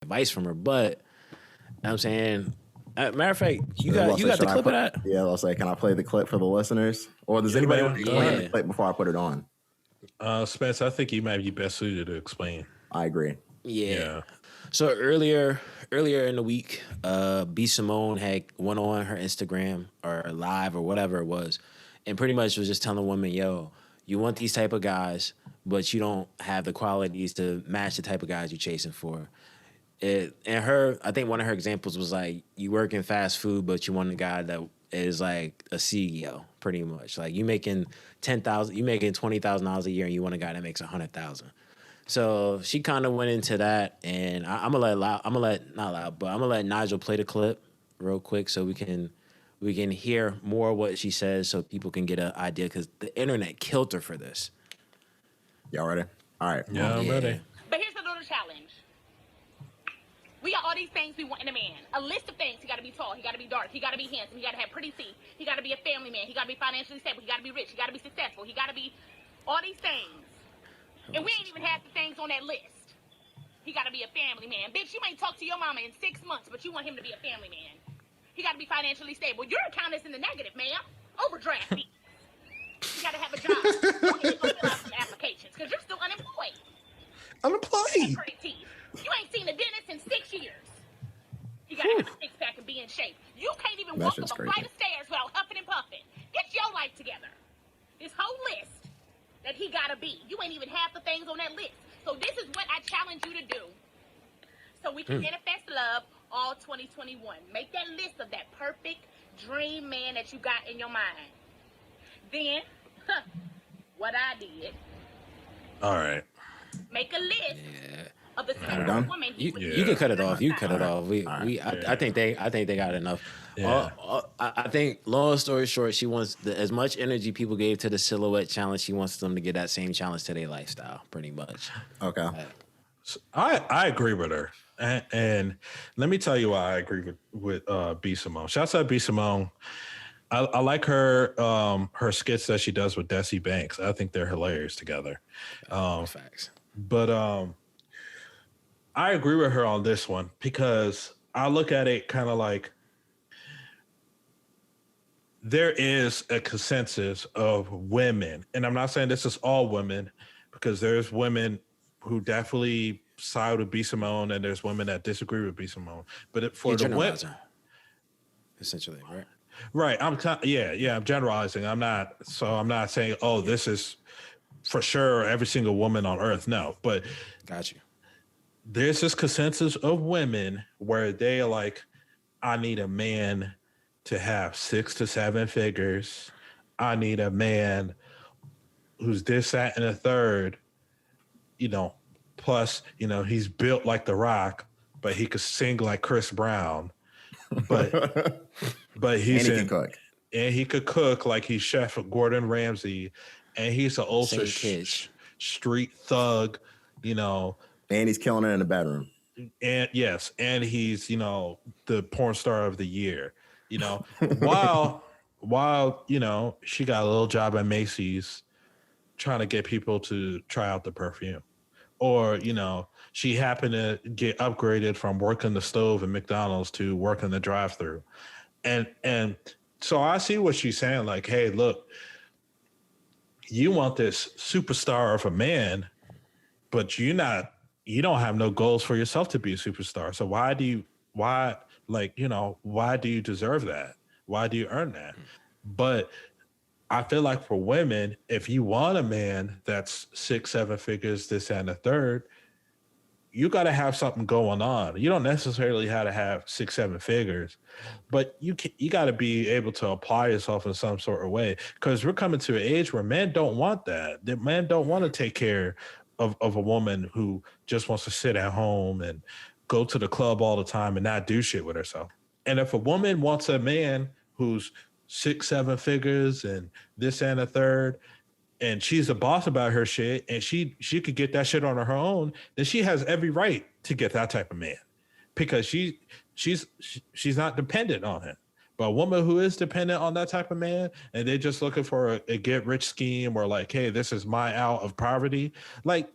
advice from her. But I'm saying, matter of fact, you I'll say, got the should I clip of put- that? Yeah, I'll say, can I play the clip for the listeners? Or does Yeah, anybody man, want to go explain ahead. the clip before I put it on? Spence, I think you might be best suited to explain. I agree. Yeah. So earlier in the week, B Simone had went on her Instagram or live or whatever it was, and pretty much was just telling women, "Yo, you want these type of guys, but you don't have the qualities to match the type of guys you're chasing for." I think one of her examples was like, you work in fast food, but you want a guy that is like a CEO, pretty much. Like you making $20,000 a year, and you want a guy that makes $100,000. So she kind of went into that, and I'm gonna let Nigel play the clip real quick so we can hear more of what she says, so people can get an idea, because the internet killed her for this. Y'all ready? All right. Yeah, I'm ready. But here's a little challenge. We got all these things we want in a man. A list of things. He got to be tall. He got to be dark. He got to be handsome. He got to have pretty teeth. He got to be a family man. He got to be financially stable. He got to be rich. He got to be successful. He got to be all these things. And we ain't even had the things on that list. He got to be a family man. Bitch, you might talk to your mama in 6 months, but you want him to be a family man. He got to be financially stable. Your account is in the negative, ma'am. Overdraft fees. You got to have a job. Don't even go fill out some applications, because you're still unemployed. Unemployed. Pretty teeth. You ain't seen a dentist in 6 years. You gotta have a six-pack and be in shape. You can't even That walk shit's up a crazy. flight of stairs without huffing and puffing. Get your life together. This whole list that he gotta be. You ain't even half the things on that list. So this is what I challenge you to do. So we can manifest love all 2021. Make that list of that perfect dream man that you got in your mind. Then, what I did, All right. make a list of the We're done? woman You, would you can cut it off. You cut it off. I think they got enough. Yeah. I think, long story short, she wants as much energy people gave to the silhouette challenge. She wants them to get that same challenge to their lifestyle, pretty much. Okay. I agree with her. And let me tell you why I agree with B Simone. Shouts out B Simone. I like her her skits that she does with Desi Banks. I think they're hilarious together. Facts. But I agree with her on this one, because I look at it kind of like there is a consensus of women, and I'm not saying this is all women, because there's women who definitely side with B Simone, and there's women that disagree with B Simone. But for the women, essentially, right? right? I'm generalizing. I'm not saying, oh, this is for sure every single woman on earth. No, but Got you. there's this consensus of women where they are like, I need a man to have 6 to 7 figures. I need a man who's this, that, and a third, plus, he's built like The Rock, but he could sing like Chris Brown. But he's And he can cook. And he could cook like he's Chef Gordon Ramsay, and he's an ultra street thug, And he's killing it in the bedroom. And yes, and he's the porn star of the year. While she got a little job at Macy's trying to get people to try out the perfume, or she happened to get upgraded from working the stove at McDonald's to working the drive-through, and so I see what she's saying. Like, hey, look, you want this superstar of a man, but you don't have no goals for yourself to be a superstar. So why do you deserve that? Why do you earn that? But I feel like for women, if you want a man that's 6, 7 figures, this and a third, you got to have something going on. You don't necessarily have to have 6, 7 figures, but you got to be able to apply yourself in some sort of way, because we're coming to an age where men don't want that. The men don't want to take care of a woman who just wants to sit at home and go to the club all the time and not do shit with herself. And if a woman wants a man who's 6, 7 figures and this and a third, and she's a boss about her shit, and she could get that shit on her own, then she has every right to get that type of man, because she's not dependent on him. But a woman who is dependent on that type of man, and they're just looking for a get rich scheme, or like, hey, this is my out of poverty. Like,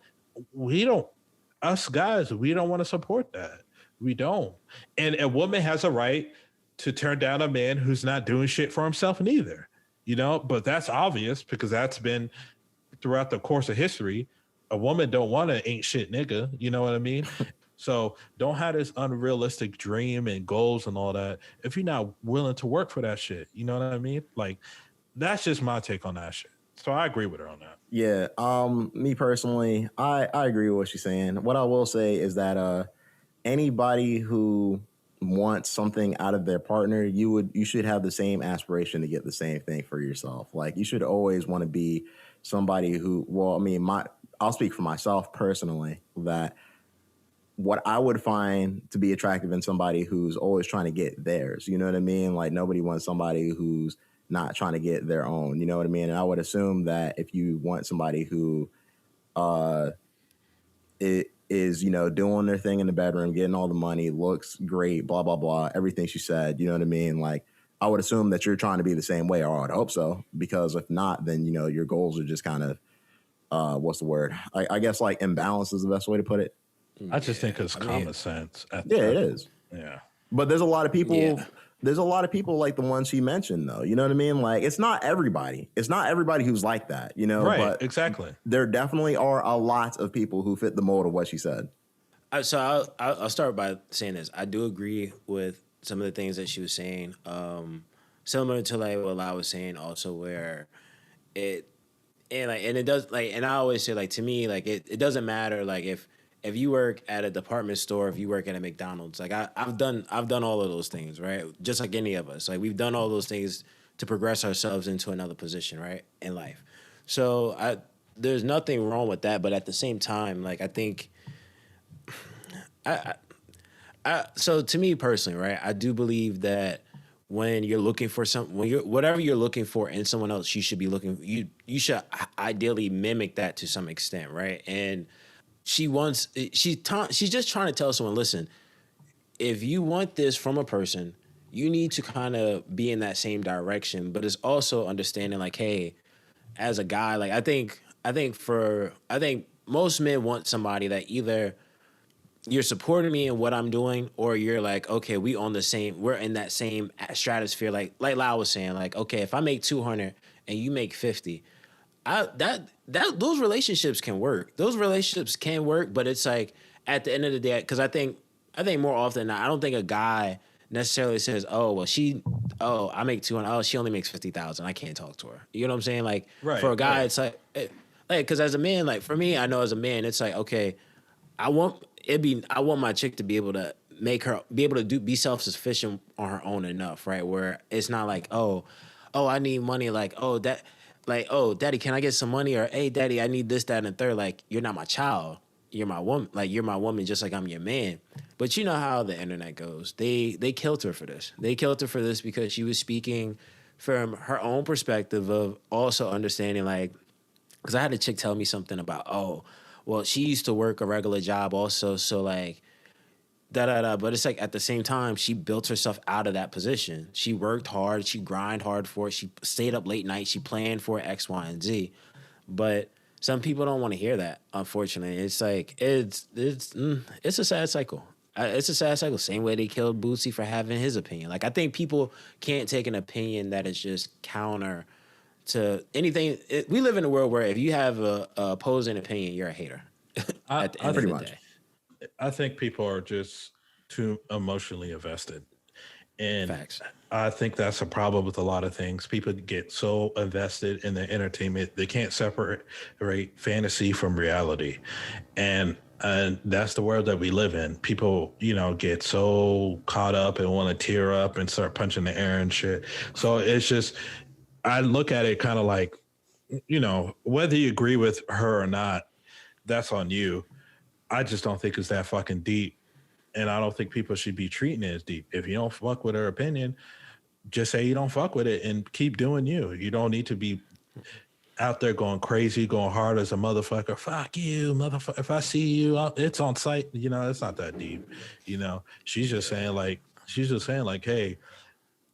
us guys, we don't want to support that. We don't. And a woman has a right to turn down a man who's not doing shit for himself neither. But that's obvious because that's been throughout the course of history. A woman don't want to ain't shit nigga. You know what I mean? So don't have this unrealistic dream and goals and all that if you're not willing to work for that shit. You know what I mean? Like, that's just my take on that shit. So I agree with her on that. Yeah. Me personally, I agree with what she's saying. What I will say is that anybody who wants something out of their partner, you should have the same aspiration to get the same thing for yourself. Like, you should always want to be somebody who, well, I mean, I'll speak for myself personally, that what I would find to be attractive in somebody who's always trying to get theirs. You know what I mean? Like, nobody wants somebody who's not trying to get their own. You know what I mean? And I would assume that if you want somebody who it is, doing their thing in the bedroom, getting all the money, looks great, blah, blah, blah, everything she said, you know what I mean? Like, I would assume that you're trying to be the same way, or I'd hope so, because if not, then, your goals are just kind of, what's the word? I guess like imbalance is the best way to put it. I just think it's common sense. Yeah, it is. Yeah. But there's a lot of people. Yeah. There's a lot of people like the ones she mentioned, though. You know what I mean? Like, it's not everybody. It's not everybody who's like that. Right. But Exactly. there definitely are a lot of people who fit the mold of what she said. So I'll start by saying this. I do agree with some of the things that she was saying. Similar to like what I was saying, also where it and it does, like, and I always say, like, to me, like, it doesn't matter, like, if you work at a department store, if you work at a McDonald's, like, I've done all of those things, right? Just like any of us, like, we've done all those things to progress ourselves into another position, right, in life. So there's nothing wrong with that, but at the same time, like, I think so to me personally, right, I do believe that when you're looking for whatever you're looking for in someone else, you should be you should ideally mimic that to some extent, right? And she's just trying to tell someone, listen, if you want this from a person, you need to kind of be in that same direction. But it's also understanding, like, hey, as a guy, like, I think most men want somebody that either you're supporting me in what I'm doing, or you're like, okay, we're in that same stratosphere. Like Lau was saying, like, okay, if I make 200 and you make 50, those relationships can work. Those relationships can work, but it's like, at the end of the day, because I think more often than not, I don't think a guy necessarily says, I make 200, oh, she only makes 50,000, I can't talk to her. You know what I'm saying? Like, Right, for a guy, right. it's like, because as a man, like, for me, I know as a man, it's like, okay, I want my chick to be able to be self-sufficient on her own enough, right? Where it's not like, oh, I need money, like, oh, daddy, can I get some money? Or, hey, daddy, I need this, that, and the third. Like, you're not my child. You're my woman. Like, you're my woman, just like I'm your man. But you know how the internet goes. They killed her for this. They killed her for this because she was speaking from her own perspective of also understanding, like, because I had a chick tell me something about, well, she used to work a regular job also, so, like, da-da-da. But it's like, at the same time, she built herself out of that position. She worked hard. She grind hard for it. She stayed up late nights. She planned for X, Y, and Z. But some people don't want to hear that, unfortunately. It's like, it's a sad cycle. It's a sad cycle. Same way they killed Bootsy for having his opinion. Like, I think people can't take an opinion that is just counter to anything. We live in a world where if you have a opposing opinion, you're a hater. At the end of the day. I think people are just too emotionally invested. And Facts. I think that's a problem with a lot of things. People get so invested in the entertainment, they can't separate fantasy from reality. And that's the world that we live in. People, get so caught up and want to tear up and start punching the air and shit. So it's just, I look at it kind of like, whether you agree with her or not, that's on you. I just don't think it's that fucking deep. And I don't think people should be treating it as deep. If you don't fuck with her opinion, just say you don't fuck with it and keep doing you. You don't need to be out there going crazy, going hard as a motherfucker. Fuck you, motherfucker. If I see you, it's on site. It's not that deep. She's just saying like, hey,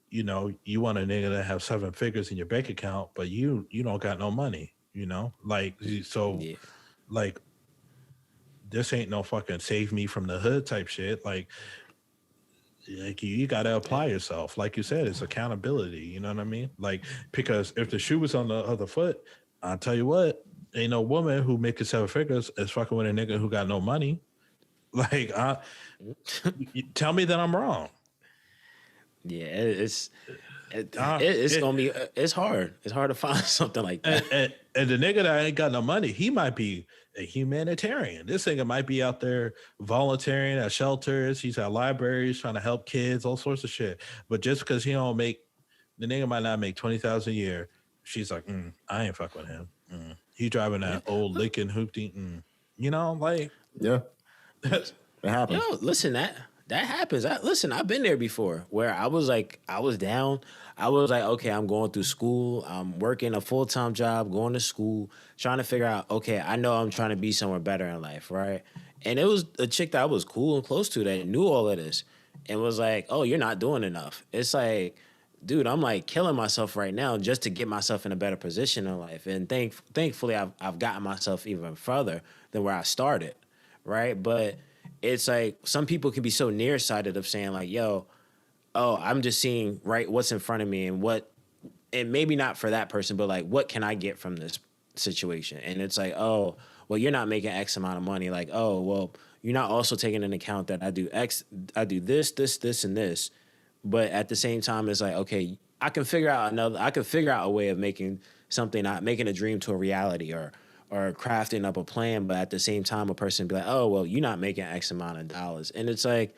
you want a nigga to have 7 figures in your bank account, but you don't got no money, like, so Yeah. like, this ain't no fucking save me from the hood type shit. Like you got to apply yourself. Like you said, it's accountability. You know what I mean? Like, because if the shoe was on the other foot, I'll tell you what, ain't no woman who making 7 figures is fucking with a nigga who got no money. Like, tell me that I'm wrong. Yeah, it's It, gonna be it's hard. It's hard to find something like that. and the nigga that ain't got no money, he might be a humanitarian. This nigga might be out there volunteering at shelters. He's at libraries trying to help kids, all sorts of shit. But just because he don't make, the nigga might not make 20,000 a year. She's like, I ain't fuck with him. He driving that old Lincoln Hoopty. You know, like, Yeah, that's it happens. Yo, listen, that happens. Listen, I've been there before where I was down. I was like, okay, I'm going through school. I'm working a full-time job, going to school, trying to figure out, okay, I know I'm trying to be somewhere better in life, right? And it was a chick that I was cool and close to that knew all of this and was like, oh, you're not doing enough. It's like, dude, I'm like killing myself right now just to get myself in a better position in life. And thankfully, I've gotten myself even further than where I started, right? But it's like some people can be so nearsighted of saying like, yo, oh, I'm just seeing what's in front of me and maybe not for that person, but like, what can I get from this situation? And it's like, oh, well, you're not making X amount of money. Like, oh, well, you're not also taking into account that I do this, and this. But at the same time, it's like, okay, I can figure out a way of making something, not making a dream to a reality or crafting up a plan. But at the same time, a person be like, oh, well, you're not making X amount of dollars. And it's like,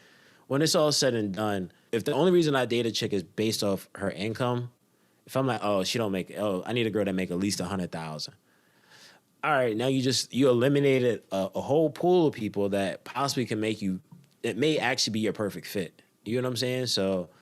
when it's all said and done, if the only reason I date a chick is based off her income, if I'm like, oh, I need a girl that make at least 100,000. All right, now you eliminated a whole pool of people that possibly can make you, it may actually be your perfect fit. You know what I'm saying? So